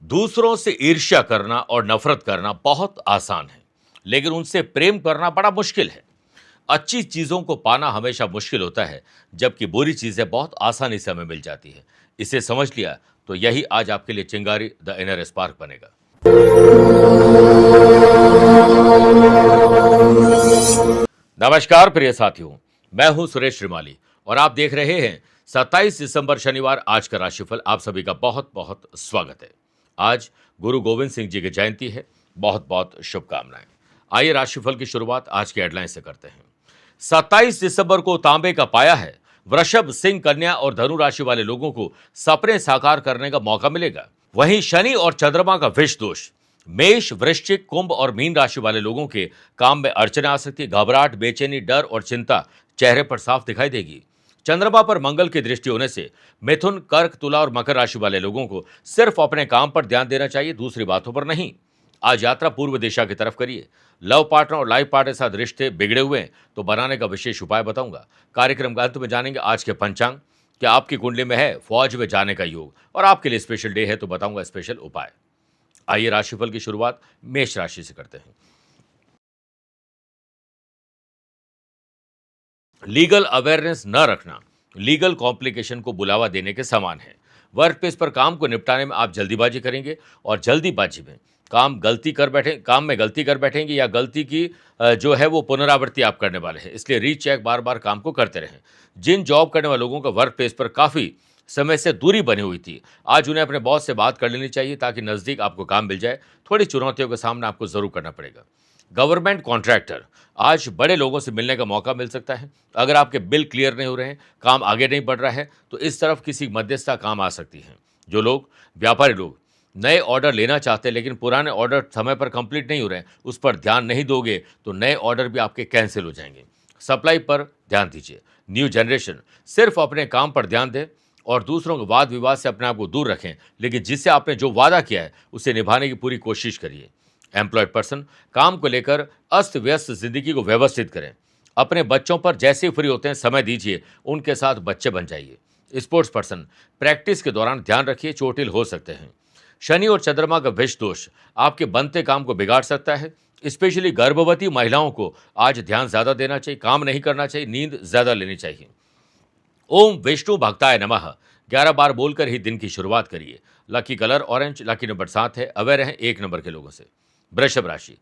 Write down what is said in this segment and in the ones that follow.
दूसरों से ईर्ष्या करना और नफरत करना बहुत आसान है, लेकिन उनसे प्रेम करना बड़ा मुश्किल है। अच्छी चीजों को पाना हमेशा मुश्किल होता है, जबकि बुरी चीजें बहुत आसानी से हमें मिल जाती है। इसे समझ लिया तो यही आज आपके लिए चिंगारी द इनर स्पार्क बनेगा। नमस्कार प्रिय साथियों, मैं हूं सुरेश श्रीमाली और आप देख रहे हैं 27 दिसंबर शनिवार आज का राशिफल। आप सभी का बहुत बहुत स्वागत है। आज गुरु गोविंद सिंह जी की जयंती है। बहुत बहुत शुभकामनाएं। आइए राशिफल की शुरुआत आज के हेडलाइन से करते हैं। 27 दिसंबर को तांबे का पाया है। वृषभ, सिंह, कन्या और धनु राशि वाले लोगों को सपने साकार करने का मौका मिलेगा। वहीं शनि और चंद्रमा का विष दोष मेष, वृश्चिक, कुंभ और मीन राशि वाले लोगों के काम में अड़चने आ सकती है। घबराहट, बेचैनी, डर और चिंता चेहरे पर साफ दिखाई देगी। चंद्रमा पर मंगल की दृष्टि होने से मिथुन, कर्क, तुला और मकर राशि वाले लोगों को सिर्फ अपने काम पर ध्यान देना चाहिए, दूसरी बातों पर नहीं। आज यात्रा पूर्व दिशा की तरफ करिए। लव पार्टनर और लाइफ पार्टनर के साथ रिश्ते बिगड़े हुए हैं तो बनाने का विशेष उपाय बताऊंगा। कार्यक्रम के अंत में जानेंगे आज के पंचांग। क्या आपकी कुंडली में है फौज में जाने का योग और आपके लिए स्पेशल डे है तो बताऊंगा स्पेशल उपाय। आइए राशिफल की शुरुआत मेष राशि से करते हैं। लीगल अवेयरनेस न रखना लीगल कॉम्प्लिकेशन को बुलावा देने के समान है। वर्क प्लेस पर काम को निपटाने में आप जल्दीबाजी करेंगे और जल्दीबाजी में काम में गलती कर बैठेंगे या गलती की जो है वो पुनरावृत्ति आप करने वाले हैं। इसलिए रीचेक बार बार काम को करते रहें। जिन जॉब करने वाले लोगों का वर्क प्लेस पर काफ़ी समय से दूरी बनी हुई थी, आज उन्हें अपने बॉस से बात कर लेनी चाहिए ताकि नज़दीक आपको काम मिल जाए। थोड़ी चुनौतियों का सामना आपको ज़रूर करना पड़ेगा। गवर्नमेंट कॉन्ट्रैक्टर, आज बड़े लोगों से मिलने का मौका मिल सकता है। अगर आपके बिल क्लियर नहीं हो रहे हैं, काम आगे नहीं बढ़ रहा है, तो इस तरफ किसी मध्यस्थता काम आ सकती है। जो लोग व्यापारी लोग नए ऑर्डर लेना चाहते हैं लेकिन पुराने ऑर्डर समय पर कंप्लीट नहीं हो रहे हैं, उस पर ध्यान नहीं दोगे तो नए ऑर्डर भी आपके कैंसिल हो जाएंगे। सप्लाई पर ध्यान दीजिए। न्यू जनरेशन सिर्फ अपने काम पर ध्यान दें और दूसरों के वाद विवाद से अपने आप को दूर रखें, लेकिन जिससे आपने जो वादा किया है उसे निभाने की पूरी कोशिश करिए। एम्प्लॉयड पर्सन, काम को लेकर अस्त व्यस्त जिंदगी को व्यवस्थित करें। अपने बच्चों पर जैसे ही फ्री होते हैं समय दीजिए, उनके साथ बच्चे बन जाइए। स्पोर्ट्स पर्सन, प्रैक्टिस के दौरान ध्यान रखिए, चोटिल हो सकते हैं। शनि और चंद्रमा का विष दोष आपके बनते काम को बिगाड़ सकता है। स्पेशली गर्भवती महिलाओं को आज ध्यान ज्यादा देना चाहिए, काम नहीं करना चाहिए, नींद ज्यादा लेनी चाहिए। ओम विष्णु भक्ताय नमः 11 बार बोलकर ही दिन की शुरुआत करिए। Lucky colour orange, lucky number 7 है। अवेयर रहें 1 नंबर के लोगों से। वृषभ राशि,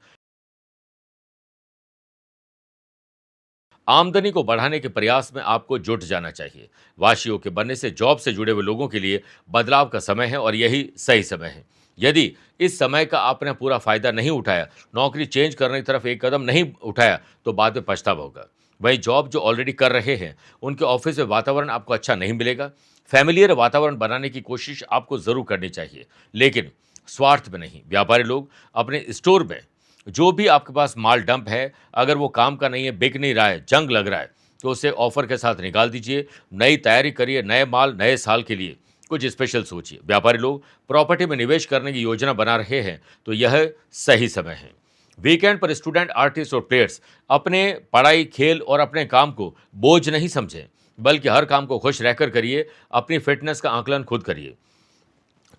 आमदनी को बढ़ाने के प्रयास में आपको जुट जाना चाहिए। वाशियों के बनने से जॉब से जुड़े हुए लोगों के लिए बदलाव का समय है और यही सही समय है। यदि इस समय का आपने पूरा फायदा नहीं उठाया, नौकरी चेंज करने की तरफ एक कदम नहीं उठाया, तो बाद में पछतावा होगा। वही जॉब जो ऑलरेडी कर रहे हैं, उनके ऑफिस में वातावरण आपको अच्छा नहीं मिलेगा। फैमिलियर वातावरण बनाने की कोशिश आपको जरूर करनी चाहिए, लेकिन स्वार्थ में नहीं। व्यापारी लोग अपने स्टोर में जो भी आपके पास माल डंप है, अगर वो काम का नहीं है, बिक नहीं रहा है, जंग लग रहा है, तो उसे ऑफर के साथ निकाल दीजिए। नई तैयारी करिए, नए माल नए साल के लिए कुछ स्पेशल सोचिए। व्यापारी लोग प्रॉपर्टी में निवेश करने की योजना बना रहे हैं तो यह सही समय है। वीकेंड पर स्टूडेंट, आर्टिस्ट और प्लेयर्स अपने पढ़ाई, खेल और अपने काम को बोझ नहीं समझें, बल्कि हर काम को खुश रहकर करिए। अपनी फिटनेस का आकलन खुद करिए।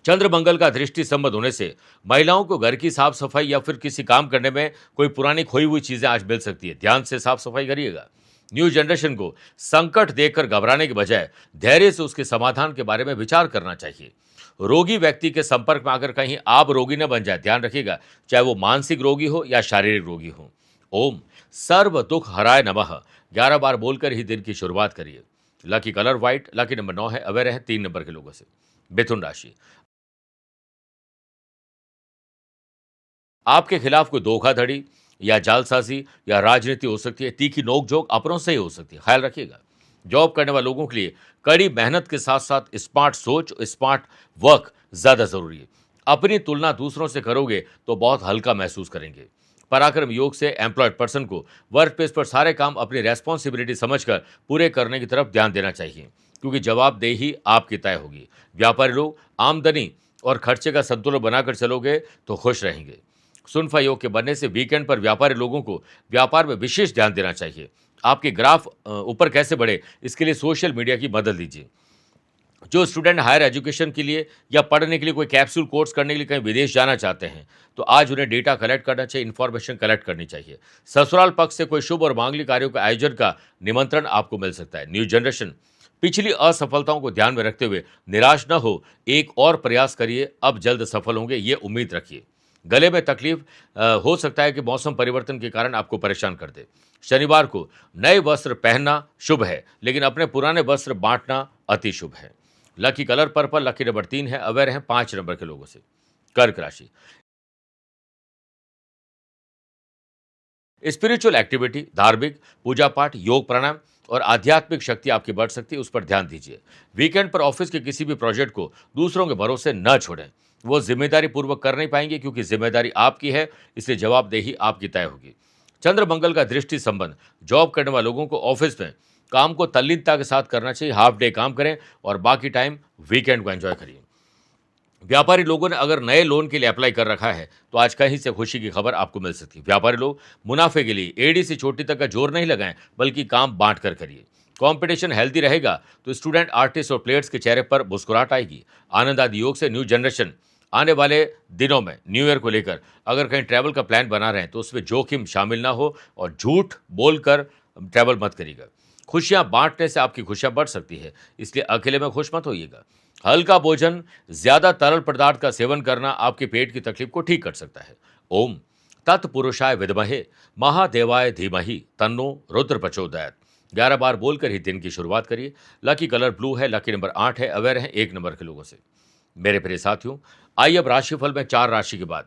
चंद्र मंगल का दृष्टि संबंध होने से महिलाओं को घर की साफ सफाई या फिर किसी काम करने में कोई पुरानी खोई हुई चीजें आज मिल सकती है। ध्यान से साफ सफाई करिएगा। न्यू जनरेशन को संकट देखकर घबराने के बजाय धैर्य से उसके समाधान के बारे में विचार करना चाहिए। रोगी व्यक्ति के संपर्क में आकर कहीं आप रोगी न बन जाए, ध्यान रखिएगा, चाहे वो मानसिक रोगी हो या शारीरिक रोगी हो। ओम सर्व दुख हराय नमः 11 बार बोलकर ही दिन की शुरुआत करिए। Lucky colour white, lucky number 9 है। अवेयर है 3 नंबर के लोगों से। मिथुन राशि, आपके खिलाफ कोई धोखाधड़ी या जालसाजी या राजनीति हो सकती है। तीखी नोकझोंक अपनों से ही हो सकती है, ख्याल रखिएगा। जॉब करने वाले लोगों के लिए कड़ी मेहनत के साथ साथ स्मार्ट सोच, स्मार्ट वर्क ज्यादा जरूरी है। अपनी तुलना दूसरों से करोगे तो बहुत हल्का महसूस करेंगे। पराक्रम योग से एम्प्लॉयड पर्सन को वर्क प्लेस पर सारे काम अपनी रेस्पॉन्सिबिलिटी समझकर पूरे करने की तरफ ध्यान देना चाहिए, क्योंकि जवाबदेही आपकी तय होगी। व्यापारी लोग आमदनी और खर्चे का संतुलन बनाकर चलोगे तो खुश रहेंगे। सुनफा योग के बनने से वीकेंड पर व्यापारी लोगों को व्यापार में विशेष ध्यान देना चाहिए। आपके ग्राफ ऊपर कैसे बढ़े, इसके लिए सोशल मीडिया की मदद लीजिए। जो स्टूडेंट हायर एजुकेशन के लिए या पढ़ने के लिए कोई कैप्सूल कोर्स करने के लिए कहीं विदेश जाना चाहते हैं, तो आज उन्हें डेटा कलेक्ट करना चाहिए, इन्फॉर्मेशन कलेक्ट करनी चाहिए। ससुराल पक्ष से कोई शुभ और मांगलिक कार्यों के आयोजन का निमंत्रण आपको मिल सकता है। न्यू जनरेशन, पिछली असफलताओं को ध्यान में रखते हुए निराश न हो, एक और प्रयास करिए, अब जल्द सफल होंगे, ये उम्मीद रखिए। गले में तकलीफ हो सकता है कि मौसम परिवर्तन के कारण आपको परेशान कर दे। शनिवार को नए वस्त्र पहनना शुभ है, लेकिन अपने पुराने वस्त्र बांटना अति शुभ है। Lucky colour purple, lucky number 3 है, अवेयर हैं 5 नंबर के लोगों से। कर्क राशि, स्पिरिचुअल एक्टिविटी, धार्मिक पूजा पाठ, योग प्राणायाम और आध्यात्मिक शक्ति आपकी बढ़ सकती है, उस पर ध्यान दीजिए। वीकेंड पर ऑफिस के किसी भी प्रोजेक्ट को दूसरों के भरोसे न छोड़ें। वो जिम्मेदारी पूर्वक कर नहीं पाएंगे, क्योंकि जिम्मेदारी आपकी है, इसलिए जवाबदेही आपकी तय होगी। चंद्र मंगल का दृष्टि संबंध, जॉब करने वाले लोगों को ऑफिस में काम को तल्लीनता के साथ करना चाहिए। हाफ डे काम करें और बाकी टाइम वीकेंड को एंजॉय करिए। व्यापारी लोगों ने अगर नए लोन के लिए अप्लाई कर रखा है, तो आज कहीं से खुशी की खबर आपको मिल सकती है। व्यापारी लोग मुनाफे के लिए एड़ी से चोटी तक का जोर नहीं लगाएं, बल्कि काम बांट कर करिए। कंपटीशन हेल्दी रहेगा तो स्टूडेंट, आर्टिस्ट और प्लेयर्स के चेहरे पर मुस्कुराहट आएगी। आनंद आदि योग से न्यू जनरेशन, आने वाले दिनों में न्यू ईयर को लेकर अगर कहीं ट्रैवल का प्लान बना रहे हैं, तो उसमें जोखिम शामिल ना हो और झूठ बोलकर ट्रैवल मत करिएगा। खुशियां बांटने से आपकी खुशियां बढ़ सकती है, इसलिए अकेले में खुश मत होइएगा। हल्का भोजन, ज्यादा तरल पदार्थ का सेवन करना आपके पेट की तकलीफ को ठीक कर सकता है। ओम तत्पुरुषाय विद्महे महादेवाय धीमहि तन्नो रुद्र प्रचोदयात्। 11 बार बोलकर ही दिन की शुरुआत करिए। लकी कलर ब्लू है, लकी नंबर 8 है, अवेयर है 1 नंबर के लोगों से। मेरे प्रिय साथियों, आइए अब राशिफल में 4 राशि के बाद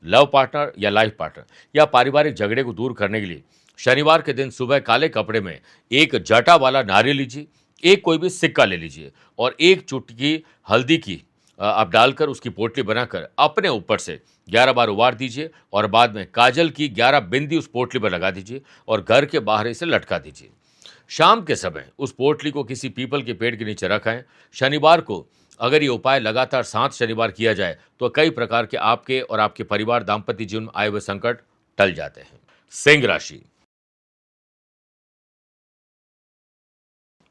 लव पार्टनर या लाइफ पार्टनर या पारिवारिक झगड़े को दूर करने के लिए शनिवार के दिन सुबह काले कपड़े में एक जटा वाला नारियल लीजिए, एक कोई भी सिक्का ले लीजिए और एक चुटकी हल्दी की आप डालकर उसकी पोटली बनाकर अपने ऊपर से 11 बार उबार दीजिए और बाद में काजल की 11 बिंदी उस पोटली पर लगा दीजिए और घर के बाहर इसे लटका दीजिए। शाम के समय उस पोटली को किसी पीपल के पेड़ के नीचे रखें। शनिवार को अगर ये उपाय लगातार 7 शनिवार किया जाए, तो कई प्रकार के आपके और आपके परिवार दाम्पत्य जीवन में आए हुए संकट टल जाते हैं। सिंह राशि,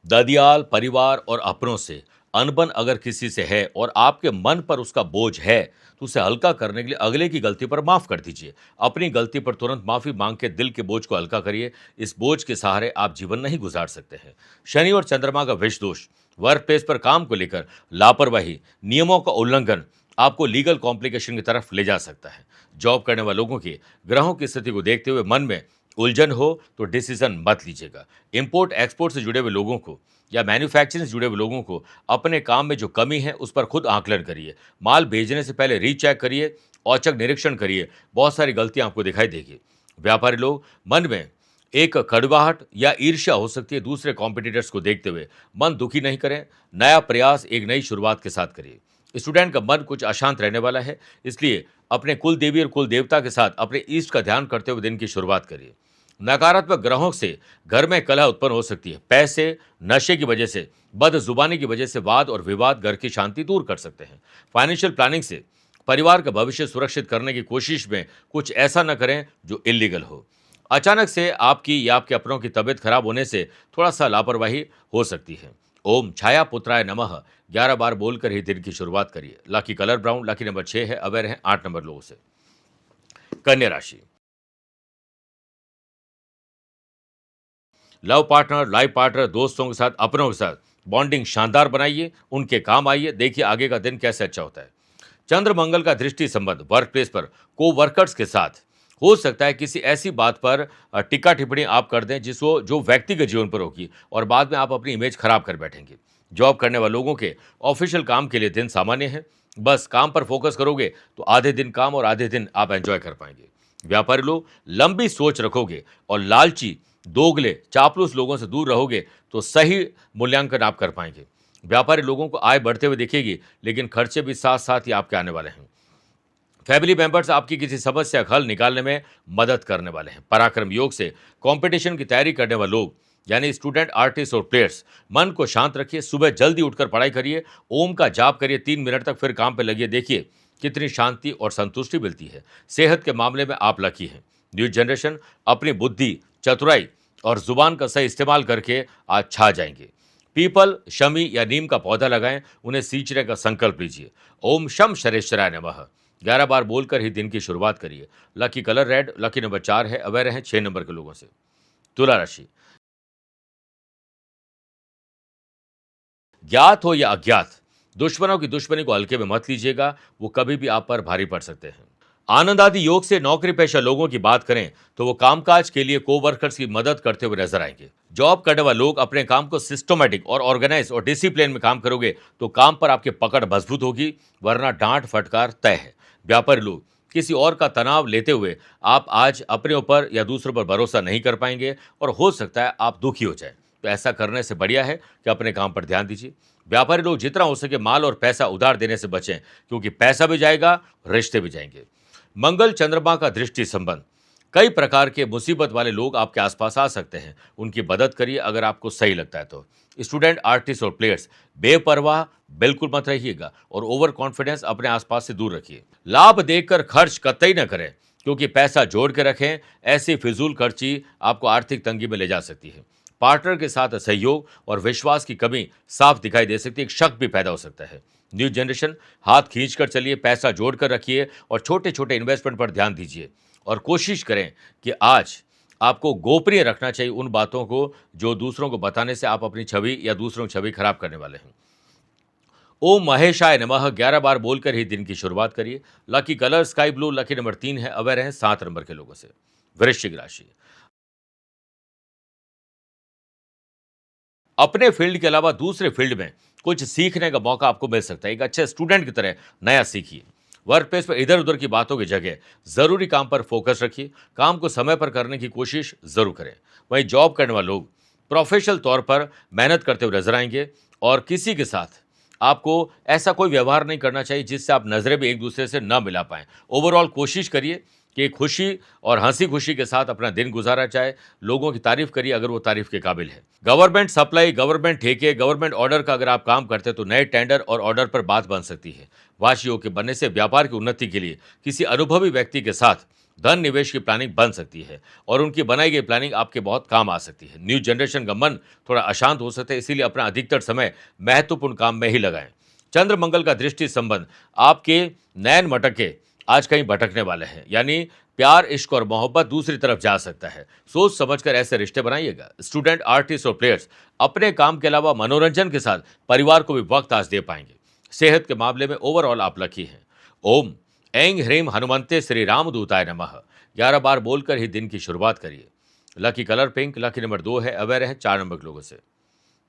ददियाल परिवार और अपनों से अनबन अगर किसी से है और आपके मन पर उसका बोझ है, तो उसे हल्का करने के लिए अगले की गलती पर माफ कर दीजिए। अपनी गलती पर तुरंत माफी मांग के दिल के बोझ को हल्का करिए। इस बोझ के सहारे आप जीवन नहीं गुजार सकते हैं। शनि और चंद्रमा का विष दोष, वर्क प्लेस पर काम को लेकर लापरवाही, नियमों का उल्लंघन आपको लीगल कॉम्प्लिकेशन की तरफ ले जा सकता है। जॉब करने वाले लोगों की ग्रहों की स्थिति को देखते हुए मन में उलझन हो तो डिसीजन मत लीजिएगा। इंपोर्ट एक्सपोर्ट से जुड़े हुए लोगों को या मैन्युफैक्चरिंग से जुड़े हुए लोगों को अपने काम में जो कमी है उस पर खुद आकलन करिए। माल भेजने से पहले रीचेक करिए, औचक निरीक्षण करिए, बहुत सारी गलतियां आपको दिखाई देगी। व्यापारी लोग, मन में एक कड़वाहट या ईर्ष्या हो सकती है। दूसरे कॉम्पिटिटर्स को देखते हुए मन दुखी नहीं करें। नया प्रयास एक नई शुरुआत के साथ करिए। स्टूडेंट का मन कुछ अशांत रहने वाला है, इसलिए अपने कुल देवी और कुल देवता के साथ अपने ईष्ट का ध्यान करते हुए दिन की शुरुआत करिए। नकारात्मक ग्रहों से घर में कलह उत्पन्न हो सकती है। पैसे, नशे की वजह से, बदजुबानी की वजह से वाद और विवाद घर की शांति दूर कर सकते हैं। फाइनेंशियल प्लानिंग से परिवार का भविष्य सुरक्षित करने की कोशिश में कुछ ऐसा न करें जो इलीगल हो। अचानक से आपकी या आपके अपनों की तबीयत खराब होने से थोड़ा सा लापरवाही हो सकती है। ओम छाया पुत्राय नमः 11 बार बोलकर ही दिन की शुरुआत करिए। Lucky colour brown, lucky number 6 है, अवेयर है 8 नंबर लोगों से। कन्या राशि, लव पार्टनर, लाइफ पार्टनर, दोस्तों के साथ, अपनों के साथ बॉन्डिंग शानदार बनाइए, उनके काम आइए, देखिए आगे का दिन कैसे अच्छा होता है। चंद्र मंगल का दृष्टि संबंध, वर्क प्लेस पर को वर्कर्स के साथ हो सकता है किसी ऐसी बात पर टिक्का टिप्पणी आप कर दें जिसको जो व्यक्तिगत जीवन पर होगी और बाद में आप अपनी इमेज खराब कर बैठेंगे। जॉब करने वाले लोगों के ऑफिशियल काम के लिए दिन सामान्य है। बस काम पर फोकस करोगे तो आधे दिन काम और आधे दिन आप एंजॉय कर पाएंगे। व्यापारी लोग, लंबी सोच रखोगे और लालची, दोगले, चापलूस लोगों से दूर रहोगे तो सही मूल्यांकन आप कर पाएंगे। व्यापारी लोगों को आय बढ़ते हुए दिखेगी, लेकिन खर्चे भी साथ साथ ही आपके आने वाले हैं। फैमिली मेंबर्स आपकी किसी समस्या का हल निकालने में मदद करने वाले हैं। पराक्रम योग से कंपटीशन की तैयारी करने वाले लोग यानी स्टूडेंट, आर्टिस्ट और प्लेयर्स, मन को शांत रखिए। सुबह जल्दी उठकर पढ़ाई करिए, ओम का जाप करिए 3 मिनट तक, फिर काम पे लगिए। देखिए कितनी शांति और संतुष्टि मिलती है। सेहत के मामले में आप लकी हैं। न्यू जनरेशन अपनी बुद्धि, चतुराई और जुबान का सही इस्तेमाल करके आज छा जाएंगे। पीपल, शमी या नीम का पौधा लगाएं, उन्हें सींचने का संकल्प लीजिए। ओम शम शरेश्वराय नमः 11 बार बोलकर ही दिन की शुरुआत करिए। Lucky colour red, lucky number 4 है, अवेयर रहें 6 नंबर के लोगों से। तुला राशि, ज्ञात हो या अज्ञात, दुश्मनों की दुश्मनी को हल्के में मत लीजिएगा, वो कभी भी आप पर भारी पड़ सकते हैं। आनंद आदि योग से नौकरी पेशा लोगों की बात करें तो वो कामकाज के लिए कोवर्कर्स की मदद करते हुए नजर आएंगे। जॉब करने वाले लोग अपने काम को सिस्टमेटिक और ऑर्गेनाइज और डिसिप्लिन में काम करोगे तो काम पर आपकी पकड़ मजबूत होगी, वरना डांट फटकार तय है। व्यापारी लोग किसी और का तनाव लेते हुए आप आज अपने ऊपर या दूसरों पर भरोसा नहीं कर पाएंगे और हो सकता है आप दुखी हो जाए। तो ऐसा करने से बढ़िया है कि अपने काम पर ध्यान दीजिए। व्यापारी लोग जितना हो सके माल और पैसा उधार देने से बचें, क्योंकि पैसा भी जाएगा, रिश्ते भी जाएंगे। मंगल चंद्रमा का दृष्टि संबंध, कई प्रकार के मुसीबत वाले लोग आपके आसपास आ सकते हैं, उनकी मदद करिए अगर आपको सही लगता है तो। स्टूडेंट, आर्टिस्ट और प्लेयर्स बेपरवाह बिल्कुल मत रहिएगा और ओवर कॉन्फिडेंस अपने आसपास से दूर रखिए। लाभ देखकर खर्च कतई न करें, क्योंकि पैसा जोड़ के रखें, ऐसी फिजूल खर्ची आपको आर्थिक तंगी में ले जा सकती है। पार्टनर के साथ सहयोग और विश्वास की कमी साफ दिखाई दे सकती है, एक शक भी पैदा हो सकता है। न्यू जनरेशन, हाथ खींचकर चलिए, पैसा जोड़कर रखिए और छोटे छोटे इन्वेस्टमेंट पर ध्यान दीजिए और कोशिश करें कि आज आपको गोपनीय रखना चाहिए उन बातों को जो दूसरों को बताने से आप अपनी छवि या दूसरों की छवि खराब करने वाले हैं। ओम महेशाय नमः 11 बार बोलकर ही दिन की शुरुआत करिए। Lucky colour sky blue, lucky number 3 है, अवेयर हैं 7 नंबर के लोगों से। वृश्चिक राशि, अपने फील्ड के अलावा दूसरे फील्ड में कुछ सीखने का मौका आपको मिल सकता है। एक अच्छे स्टूडेंट की तरह नया सीखिए। वर्क प्लेस पर इधर उधर की बातों की जगह जरूरी काम पर फोकस रखिए। काम को समय पर करने की कोशिश जरूर करें। वहीं जॉब करने वाले लोग प्रोफेशनल तौर पर मेहनत करते हुए नजर आएंगे और किसी के साथ आपको ऐसा कोई व्यवहार नहीं करना चाहिए जिससे आप नजरें भी एक दूसरे से न मिला पाएं। ओवरऑल कोशिश करिए कि खुशी और हंसी खुशी के साथ अपना दिन गुजारा जाए। लोगों की तारीफ करिए अगर वो तारीफ के काबिल है। गवर्नमेंट सप्लाई, गवर्नमेंट ठेके, गवर्नमेंट ऑर्डर का अगर आप काम करते हैं तो नए टेंडर और ऑर्डर पर बात बन सकती है। वाशियों के बनने से व्यापार की उन्नति के लिए किसी अनुभवी व्यक्ति के साथ धन निवेश की प्लानिंग बन सकती है और उनकी बनाई गई प्लानिंग आपके बहुत काम आ सकती है। न्यू जनरेशन का मन थोड़ा अशांत हो सकता है, इसीलिए अपना अधिकतर समय महत्वपूर्ण काम में ही लगाएं। चंद्र मंगल का दृष्टि संबंध, आपके नैन मटके आज कहीं भटकने वाले हैं, यानी प्यार, इश्क और मोहब्बत दूसरी तरफ जा सकता है। सोच समझकर ऐसे रिश्ते बनाइएगा। स्टूडेंट, आर्टिस्ट और प्लेयर्स अपने काम के अलावा मनोरंजन के साथ परिवार को भी वक्त आज दे पाएंगे। सेहत के मामले में ओवरऑल आप लकी हैं। ओम ऐं ह्रीं हनुमंते श्री रामदूताय नमः 11 बार बोलकर ही दिन की शुरुआत करिए। Lucky colour pink, lucky number 2 है, अवेयर है 4 नंबर के लोगों से।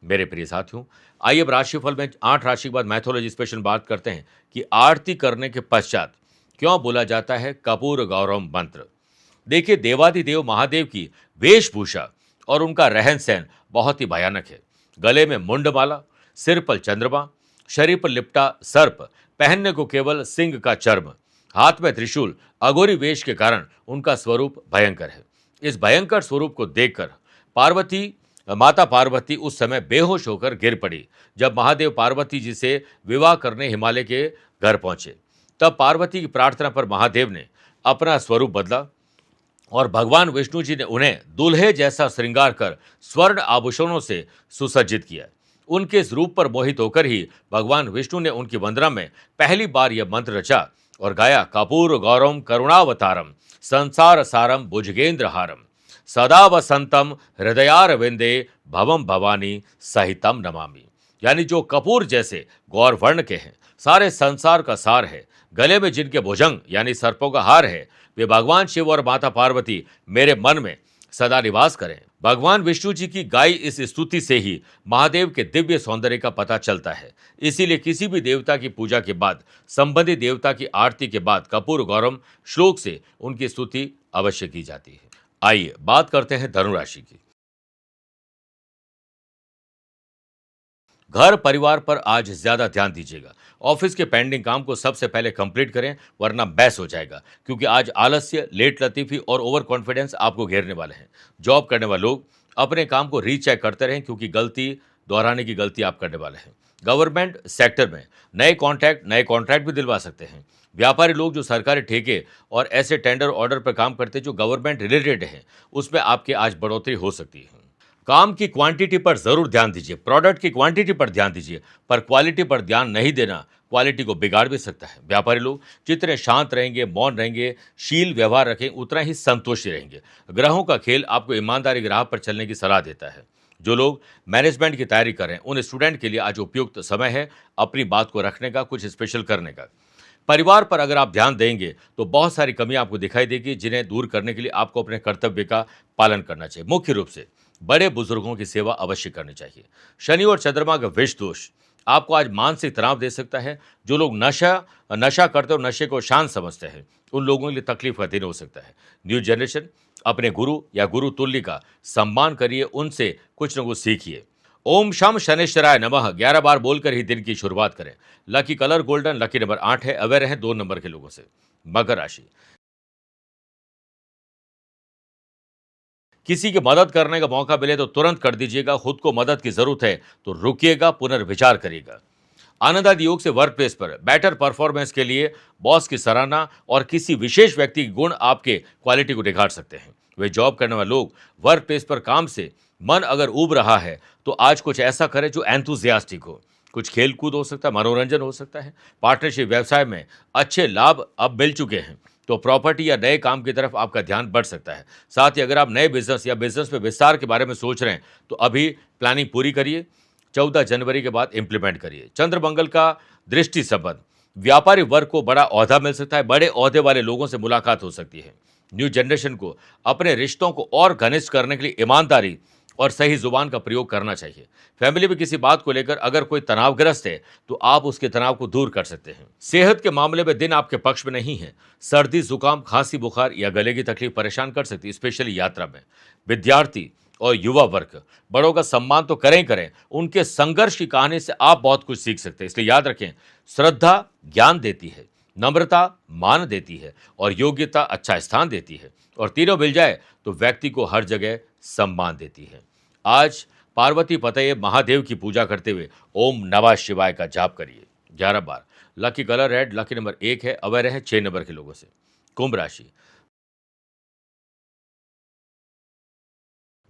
मेरे प्रिय साथियों, आइए अब राशिफल में 8 राशि के बाद मैथोलॉजी स्पेशल बात करते हैं कि आरती करने के पश्चात क्यों बोला जाता है कपूर गौरव मंत्र। देखिए, देवादिदेव महादेव की वेशभूषा और उनका रहन सहन बहुत ही भयानक है। गले में मुंडमाला, सिर पर चंद्रमा, शरीर पर लिपटा सर्प, पहनने को केवल सिंह का चर्म, हाथ में त्रिशूल, अघोरी वेश के कारण उनका स्वरूप भयंकर है। इस भयंकर स्वरूप को देखकर माता पार्वती उस समय बेहोश होकर गिर पड़ी जब महादेव पार्वती जी से विवाह करने हिमालय के घर पहुंचे। तब पार्वती की प्रार्थना पर महादेव ने अपना स्वरूप बदला और भगवान विष्णु जी ने उन्हें दूल्हे जैसा श्रृंगार कर स्वर्ण आभूषणों से सुसज्जित किया। उनके इस रूप पर मोहित होकर ही भगवान विष्णु ने उनकी वंदना में पहली बार यह मंत्र रचा और गाया, कपूर गौरम करुणावतारम संसार सारम भुजगेंद्र हारम सदा वसंतम हृदयारविंदे भवम भवानी सहितम नमामि। यानी जो कपूर जैसे गौर वर्ण के हैं, सारे संसार का सार है, गले में जिनके भुजंग यानी सर्पों का हार है, वे भगवान शिव और माता पार्वती मेरे मन में सदा निवास करें। भगवान विष्णु जी की गाई इस स्तुति से ही महादेव के दिव्य सौंदर्य का पता चलता है। इसीलिए किसी भी देवता की पूजा के बाद, संबंधित देवता की आरती के बाद कपूर गौरम श्लोक से उनकी स्तुति अवश्य की जाती है। आइए बात करते हैं धनु राशि की। घर परिवार पर आज ज्यादा ध्यान दीजिएगा। ऑफिस के पेंडिंग काम को सबसे पहले कंप्लीट करें, वरना बहस हो जाएगा, क्योंकि आज आलस्य, लेट लतीफी और ओवर कॉन्फिडेंस आपको घेरने वाले हैं। जॉब करने वाले लोग अपने काम को रीचेक करते रहें, क्योंकि गलती दोहराने की गलती आप करने वाले हैं। गवर्नमेंट सेक्टर में नए कॉन्ट्रैक्ट भी दिलवा सकते हैं। व्यापारी लोग जो सरकारी ठेके और ऐसे टेंडर ऑर्डर पर काम करते हैं जो गवर्नमेंट रिलेटेड हैं, उसमें आपके आज बढ़ोतरी हो सकती है। काम की क्वांटिटी पर जरूर ध्यान दीजिए, प्रोडक्ट की क्वांटिटी पर ध्यान दीजिए, पर क्वालिटी पर ध्यान नहीं देना क्वालिटी को बिगाड़ भी सकता है। व्यापारी लोग जितने शांत रहेंगे, मौन रहेंगे, शील व्यवहार रखें, उतना ही संतोषी रहेंगे। ग्रहों का खेल आपको ईमानदारी के राह पर चलने की सलाह देता है। जो लोग मैनेजमेंट की तैयारी कर रहे हैं, उन स्टूडेंट के लिए आज उपयुक्त समय है अपनी बात को रखने का, कुछ स्पेशल करने का। परिवार पर अगर आप ध्यान देंगे तो बहुत सारी कमियां आपको दिखाई देगी, जिन्हें दूर करने के लिए आपको अपने कर्तव्य का पालन करना चाहिए। मुख्य रूप से बड़े बुजुर्गों की सेवा अवश्य करनी चाहिए। शनि और चंद्रमा का विष दोष आपको आज मानसिक तनाव दे सकता है। जो लोग नशा नशा करते और नशे को शान समझते हैं, उन लोगों के लिए तकलीफ का दिन हो सकता है। न्यू जनरेशन अपने गुरु या गुरु तुल्य का सम्मान करिए, उनसे कुछ न कुछ सीखिए। ओम शम शनिश्चराय नमः 11 बार बोलकर ही दिन की शुरुआत करें। Lucky colour golden, lucky number 8 है, अवेयर रहें 2 नंबर के लोगों से। मकर राशि, किसी की मदद करने का मौका मिले तो तुरंत कर दीजिएगा। खुद को मदद की जरूरत है तो रुकिएगा, पुनर्विचार करिएगा। आनंद आदि योग से वर्क प्लेस पर बेटर परफॉर्मेंस के लिए बॉस की सराहना और किसी विशेष व्यक्ति के गुण आपके क्वालिटी को निखार सकते हैं। वे जॉब करने वाले लोग वर्क प्लेस पर काम से मन अगर ऊब रहा है तो आज कुछ ऐसा करें जो एंथुजियास्टिक हो। कुछ खेल कूद हो सकता है, मनोरंजन हो सकता है। पार्टनरशिप व्यवसाय में अच्छे लाभ अब मिल चुके हैं तो प्रॉपर्टी या नए काम की तरफ आपका ध्यान बढ़ सकता है। साथ ही अगर आप नए बिजनेस या बिजनेस में विस्तार के बारे में सोच रहे हैं तो अभी प्लानिंग पूरी करिए, 14 जनवरी के बाद इंप्लीमेंट करिए। चंद्र मंगल का दृष्टि संबंध, व्यापारी वर्ग को बड़ा ओहदा मिल सकता है, बड़े ओहदे वाले लोगों से मुलाकात हो सकती है। न्यू जनरेशन को अपने रिश्तों को और घनिष्ठ करने के लिए ईमानदारी और सही जुबान का प्रयोग करना चाहिए। फैमिली में किसी बात को लेकर अगर कोई तनावग्रस्त है तो आप उसके तनाव को दूर कर सकते हैं। सेहत के मामले में दिन आपके पक्ष में नहीं है। सर्दी, जुकाम, खांसी, बुखार या गले की तकलीफ परेशान कर सकती है, स्पेशली यात्रा में। विद्यार्थी और युवा वर्ग बड़ों का सम्मान तो करें करें, उनके संघर्ष की कहानी से आप बहुत कुछ सीख सकते हैं। इसलिए याद रखें, श्रद्धा ज्ञान देती है, नम्रता मान देती है और योग्यता अच्छा स्थान देती है। और तीनों मिल जाए तो व्यक्ति को हर जगह सम्मान देती है। आज पार्वती पतये महादेव की पूजा करते हुए ओम नमः शिवाय का जाप करिए 11 बार। Lucky colour red, lucky number 1 है, अवेयर है 6 नंबर के लोगों से। कुंभ राशि,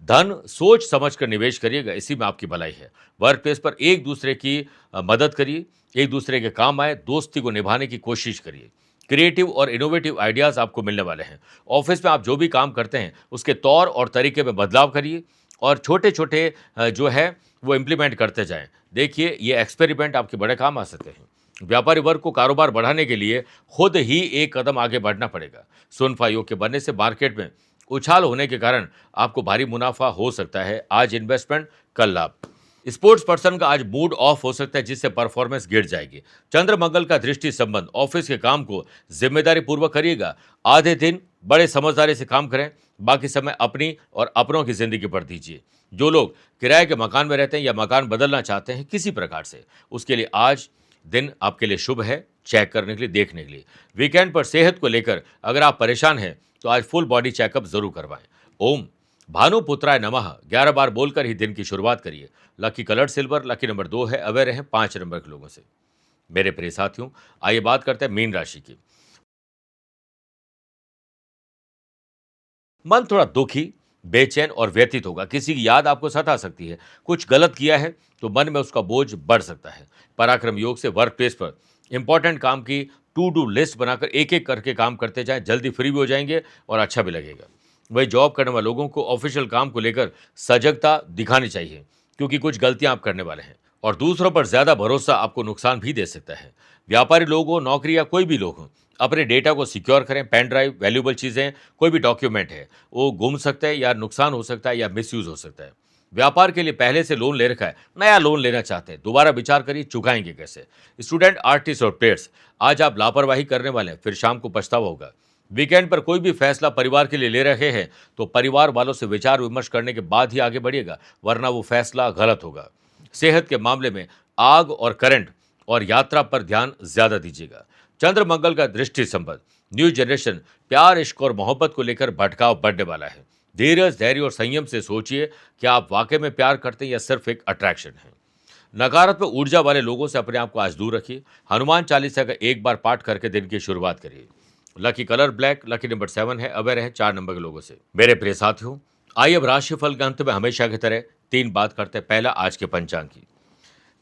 धन सोच समझ कर निवेश करिएगा, इसी में आपकी भलाई है। वर्क प्लेस पर एक दूसरे की मदद करिए, एक दूसरे के काम आए, दोस्ती को निभाने की कोशिश करिए। क्रिएटिव और इनोवेटिव आइडियाज आपको मिलने वाले हैं। ऑफिस में आप जो भी काम करते हैं उसके तौर और तरीके में बदलाव करिए और छोटे छोटे जो है वो इम्प्लीमेंट करते जाएं। देखिए, ये एक्सपेरिमेंट आपके बड़े काम आ सकते हैं। व्यापारी वर्ग को कारोबार बढ़ाने के लिए खुद ही एक कदम आगे बढ़ना पड़ेगा। सुनफा योग के बनने से मार्केट में उछाल होने के कारण आपको भारी मुनाफा हो सकता है। आज इन्वेस्टमेंट, कल लाभ। स्पोर्ट्स पर्सन का आज मूड ऑफ हो सकता है, जिससे परफॉर्मेंस गिर जाएगी। चंद्र मंगल का दृष्टि संबंध, ऑफिस के काम को जिम्मेदारी पूर्वक करिएगा। आधे दिन बड़े समझदारी से काम करें, बाकी समय अपनी और अपनों की जिंदगी पर दीजिए। जो लोग किराए के मकान में रहते हैं या मकान बदलना चाहते हैं किसी प्रकार से, उसके लिए आज दिन आपके लिए शुभ है, चेक करने के लिए, देखने के लिए। वीकेंड पर सेहत को लेकर अगर आप परेशान हैं तो आज फुल बॉडी चेकअप जरूर करवाएं। ओम भानुपुत्राय नमः 11 बार बोलकर ही दिन की शुरुआत करिए। Lucky colour silver, lucky number 2 है, अवेयर हैं 5 नंबर के लोगों से। मेरे प्रिय साथियों, आइए बात करते हैं मीन राशि की। मन थोड़ा दुखी, बेचैन और व्यथित होगा। किसी की याद आपको सता सकती है। कुछ गलत किया है तो मन में उसका बोझ बढ़ सकता है। पराक्रम योग से वर्क प्लेस पर इंपॉर्टेंट काम की टू डू लिस्ट बनाकर एक एक करके काम करते जाएं, जल्दी फ्री भी हो जाएंगे और अच्छा भी लगेगा। वही जॉब करने वाले लोगों को ऑफिशियल काम को लेकर सजगता दिखानी चाहिए, क्योंकि कुछ गलतियां आप करने वाले हैं और दूसरों पर ज्यादा भरोसा आपको नुकसान भी दे सकता है। व्यापारी लोग हो, नौकरी या कोई भी लोग हो, अपने डेटा को सिक्योर करें। पेन ड्राइव, वैल्यूएबल चीजें, कोई भी डॉक्यूमेंट है वो गुम सकता है या नुकसान हो सकता है या मिसयूज हो सकता है। व्यापार के लिए पहले से लोन ले रखा है, नया लोन लेना चाहते हैं, दोबारा विचार करिए चुकाएंगे कैसे। स्टूडेंट, आर्टिस्ट और प्लेयर्स, आज आप लापरवाही करने वाले हैं, फिर शाम को पछतावा होगा। वीकेंड पर कोई भी फैसला परिवार के लिए ले रहे हैं तो परिवार वालों से विचार विमर्श करने के बाद ही आगे बढ़िएगा, वरना वो फैसला गलत होगा। सेहत के मामले में आग और करंट और यात्रा पर ध्यान ज्यादा दीजिएगा। चंद्र मंगल का दृष्टि संबंध, न्यू जनरेशन प्यार, इश्क और मोहब्बत को लेकर भटकाव बढ़ने वाला है। धीरज, धैर्य और संयम से सोचिए कि आप वाकई में प्यार करते हैं या सिर्फ एक अट्रैक्शन है। नकारात्मक ऊर्जा वाले लोगों से अपने आप को आज दूर रखिए। हनुमान चालीसा का एक बार पाठ करके दिन की शुरुआत करिए। Lucky colour black, lucky number 7 है, अवेयर है 4 नंबर के लोगों से। मेरे प्रिय साथियों, आइए अब राशिफल के अंत में हमेशा की तरह तीन बात करते हैं। पहला, आज के पंचांग की।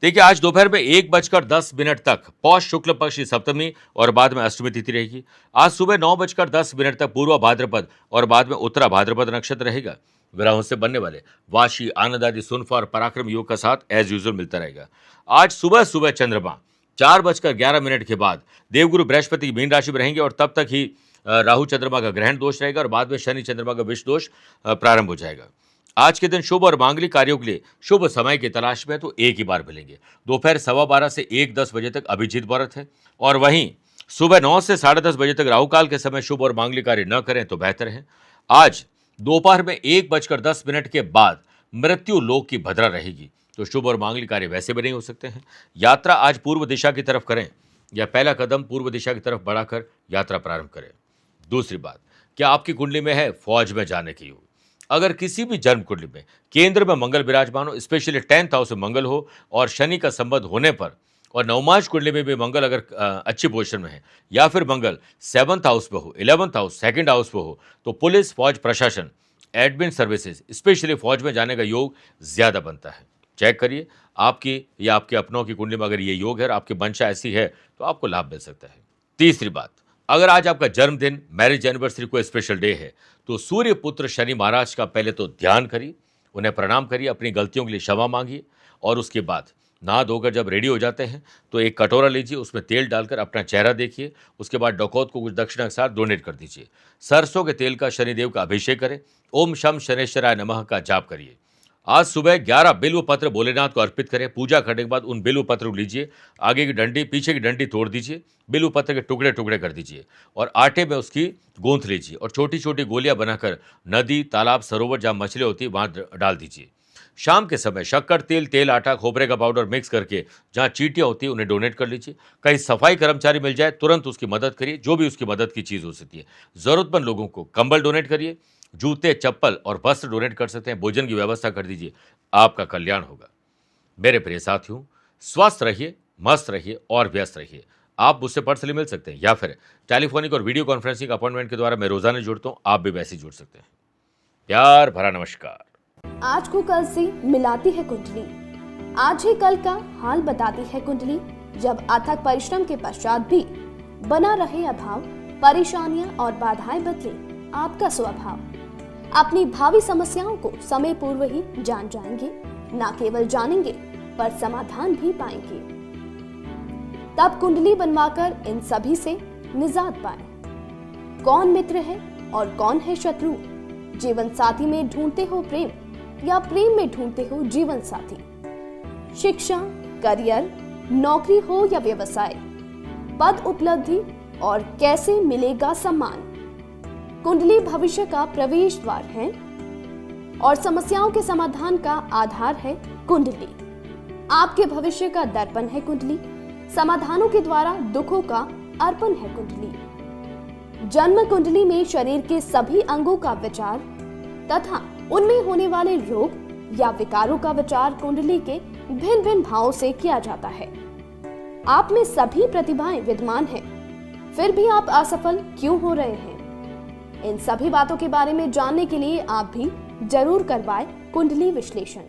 देखिए, आज दोपहर में 1:10 तक पौष शुक्ल पक्ष की सप्तमी और बाद में अष्टमी तिथि रहेगी। आज सुबह 9:10 तक पूर्व भाद्रपद और बाद में उत्तरा भाद्रपद नक्षत्र रहेगा। ग्रहों से बनने वाले वाशी, आनंद आदि, सुनफा और पराक्रम योग का साथ एज यूजुअल मिलता रहेगा। आज सुबह सुबह चंद्रमा 4:11 के बाद देवगुरु बृहस्पति मीन राशि में रहेंगे और तब तक ही राहु चंद्रमा का ग्रहण दोष रहेगा और बाद में शनि चंद्रमा का विष दोष प्रारंभ हो जाएगा। आज के दिन शुभ और मांगलिक कार्यों के लिए शुभ समय की तलाश में तो एक ही बार मिलेंगे। दोपहर 12:15 से 1:10 बजे तक अभिजीत व्रत है और वहीं सुबह 9 से 10:30 बजे तक राहु काल के समय शुभ और मांगलिक कार्य न करें तो बेहतर है। आज दोपहर में 1:10 के बाद मृत्यु लोक की भद्रा रहेगी, तो शुभ और मांगलिक कार्य वैसे भी नहीं हो सकते हैं। यात्रा आज पूर्व दिशा की तरफ करें या पहला कदम पूर्व दिशा की तरफ बढ़ाकर यात्रा प्रारंभ करें। दूसरी बात, क्या आपकी कुंडली में है फौज में जाने की योग? अगर किसी भी जन्म कुंडली में केंद्र में मंगल विराजमान हो, स्पेशली 10th हाउस में मंगल हो और शनि का संबंध होने पर, और नवमाज कुंडली में भी मंगल अगर अच्छी पोजीशन में है या फिर मंगल 7th हाउस पे हो, 11th हाउस, 2nd हाउस पे हो, तो पुलिस, फौज, प्रशासन, एडमिन सर्विसेज, स्पेशली फौज में जाने का योग ज्यादा बनता है। चेक करिए आपकी या आपके अपनों की कुंडली में अगर ये योग है और आपकी मंशा ऐसी है तो आपको लाभ मिल सकता है। तीसरी बात, अगर आज आपका जन्मदिन, मैरिज एनिवर्सरी कोई स्पेशल डे है तो सूर्य पुत्र शनि महाराज का पहले तो ध्यान करिए, उन्हें प्रणाम करिए, अपनी गलतियों के लिए क्षमा मांगिए और उसके बाद नहा धोकर जब रेडी हो जाते हैं तो एक कटोरा लीजिए, उसमें तेल डालकर अपना चेहरा देखिए, उसके बाद डकौत को कुछ दक्षिणा के साथ डोनेट कर दीजिए। सरसों के तेल का शनिदेव का अभिषेक करें, ओम शम शनेश्वराय नमः का जाप करिए। आज सुबह 11 बिल्व पत्र भोलेनाथ को अर्पित करें। पूजा करने के बाद उन बिल्व पत्र को लीजिए, आगे की डंडी पीछे की डंडी तोड़ दीजिए, बिल्व पत्र के टुकड़े टुकड़े कर दीजिए और आटे में उसकी गूंथ लीजिए और छोटी छोटी गोलियां बनाकर नदी, तालाब, सरोवर जहां मछली होती है वहां डाल दीजिए। शाम के समय शक्कर, तेल, तेल, आटा, खोपरे का पाउडर मिक्स करके जहां चींटियां होती है उन्हें डोनेट कर लीजिए। कहीं सफाई कर्मचारी मिल जाए तुरंत उसकी मदद करिए, जो भी उसकी मदद की चीज़ हो सकती है। जरूरतमंद लोगों को कंबल डोनेट करिए, जूते, चप्पल और वस्त्र डोनेट कर सकते हैं। भोजन की व्यवस्था कर दीजिए, आपका कल्याण होगा। मेरे प्रिय साथियों, स्वस्थ रहिए, मस्त रहिए और व्यस्त रहिए। आप मुझसे पर्सनली मिल सकते हैं या फिर टेलीफोनिक और वीडियो कॉन्फ्रेंसिंग अपॉइंटमेंट के द्वारा मैं रोजाना जुड़ता हूं, आप भी वैसे जुड़ सकते हैं। प्यार भरा नमस्कार। आज को कल से मिलाती है कुंडली, आज ही कल का हाल बताती है कुंडली। जब अथक परिश्रम के पश्चात भी बना रहे अभाव, परेशानियां और बाधाएं बदले आपका स्वभाव, अपनी भावी समस्याओं को समय पूर्व ही जान जाएंगे, न केवल जानेंगे पर समाधान भी पाएंगे। तब कुंडली बनवाकर इन सभी से निजात पाएं। कौन मित्र है और कौन है शत्रु? जीवन साथी में ढूंढते हो प्रेम या प्रेम में ढूंढते हो जीवन साथी? शिक्षा, करियर, नौकरी हो या व्यवसाय, पद उपलब्धि और कैसे मिलेगा सम्मान? कुंडली भविष्य का प्रवेश द्वार है और समस्याओं के समाधान का आधार है कुंडली। आपके भविष्य का दर्पण है कुंडली, समाधानों के द्वारा दुखों का अर्पण है कुंडली। जन्म कुंडली में शरीर के सभी अंगों का विचार तथा उनमें होने वाले रोग या विकारों का विचार कुंडली के भिन्न भिन्न भावों से किया जाता है। आप में सभी प्रतिभाएं विद्यमान हैं, फिर भी आप असफल क्यों हो रहे हैं? इन सभी बातों के बारे में जानने के लिए आप भी जरूर करवाएं कुंडली विश्लेषण।